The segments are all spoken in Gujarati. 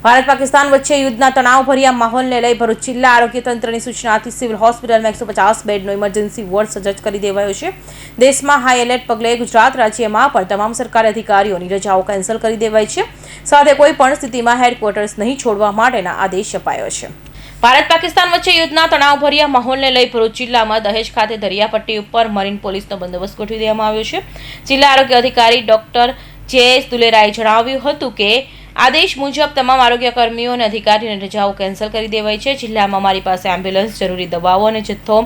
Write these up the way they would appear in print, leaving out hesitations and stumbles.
ભારત પાકિસ્તાન વચ્ચે યુદ્ધના તણાવભર્યા માહોલને લઈ ભરૂચ જિલ્લા આરોગ્ય તંત્રની સૂચનાથી સિવિલ હોસ્પિટલમાં 150 બેડનો ઇમરજન્સી વોર્ડ સજ્જ કરી દેવાયો છે. દેશમાં હાઈ એલર્ટ પગલે ગુજરાત રાજ્યમાં પણ તમામ સરકારી અધિકારીઓની રજાઓ કેન્સલ કરી દેવાઈ છે. સાથે કોઈ પણ સ્થિતિમાં હેડક્વાર્ટર્સ નહીં છોડવા માટેના આદેશ અપાયો છે. ભારત પાકિસ્તાન વચ્ચે યુદ્ધના તણાવભર્યા માહોલને લઈ ભરૂચ જિલ્લામાં દહેજ ખાતે દરિયાપટ્ટી ઉપર મરીન પોલીસનો બંદોબસ્ત ગોઠવી દેવામાં આવ્યો છે. જિલ્લા આરોગ્ય અધિકારી ડોક્ટર જે.એસ. દુલેરાએ જણાવ્યું હતું કે આદેશ મુજબ તમામ આરોગ્ય કર્મીઓ અને અધિકારીઓની રજાઓ કેન્સલ કરી દેવાઈ છે. જિલ્લામાં અમારી પાસે એમ્બ્યુલન્સ, જરૂરી દવાઓ અને જથ્થો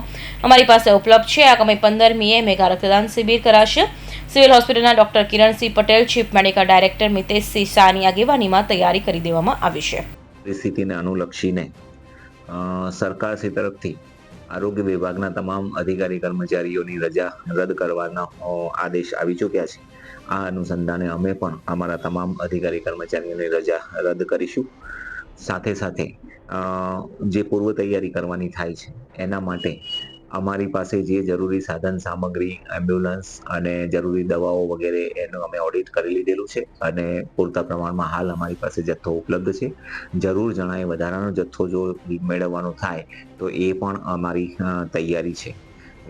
અમારી પાસે ઉપલબ્ધ છે. આગામી 15મીએ મેગા રક્તદાન શિબિર કરાશે. સિવિલ હોસ્પિટલના doctor Kiransinh Patel, chief medical director Miteshsinh શાહની આગેવાનીમાં તૈયારી કરી દેવામાં આવી છે. પરિસ્થિતિને અનુલક્ષીને સરકારશ્રી તરફથી આરોગ્ય વિભાગના તમામ અધિકારી કર્મચારીઓની રજા રદ કરવાના આદેશ આવી ચૂક્યા છે. આ અનુસંધાને અમે પણ અમારા તમામ અધિકારી કર્મચારીઓની રજા રદ કરીશું. સાથે સાથે જે પૂર્વ તૈયારી કરવાની થાય છે એના માટે અમારી પાસે જે જરૂરી સાધન સામગ્રી, એમ્બ્યુલન્સ અને જરૂરી દવાઓ વગેરે એનું અમે ઓડિટ કરી લીધેલું છે અને પૂરતા પ્રમાણમાં હાલ અમારી પાસે જથ્થો ઉપલબ્ધ છે. જરૂર જણાય વધારાનો જથ્થો જો મેળવવાનો થાય તો એ પણ અમારી તૈયારી છે.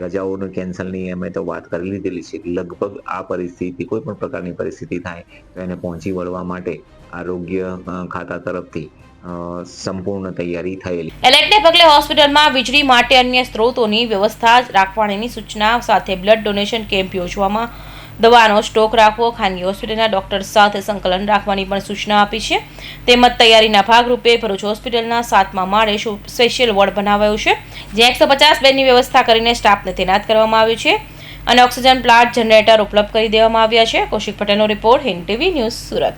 રજાઓની કેન્સલની અમે તો વાત કરી લીધેલી છે. લગભગ આ પરિસ્થિતિ, કોઈ પણ પ્રકારની પરિસ્થિતિ થાય તો એને પહોંચી વળવા માટે આરોગ્ય ખાતા તરફથી સંપૂર્ણ તૈયારી થયેલી. એલર્ટને પગલે હોસ્પિટલમાં વીજળી માટે અન્ય સ્ત્રોતોની વ્યવસ્થા રાખવાની સૂચના સાથે બ્લડ ડોનેશન કેમ્પ યોજવામાં, દવાનો સ્ટોક રાખવો, ખાનગી હોસ્પિટલના ડોક્ટર સાથે સંકલન રાખવાની પણ સૂચના આપી છે. તેમજ તૈયારીના ભાગરૂપે ભરૂચ હોસ્પિટલના 7મા માળે સ્પેશિયલ વોર્ડ બનાવાયો છે, જ્યાં 150 બેડની વ્યવસ્થા કરીને સ્ટાફને તૈનાત કરવામાં આવ્યો છે અને ઓક્સિજન પ્લાન્ટ, જનરેટર ઉપલબ્ધ કરી દેવામાં આવ્યા છે. કૌશિક પટેલનો report, Hind TV news, Surat.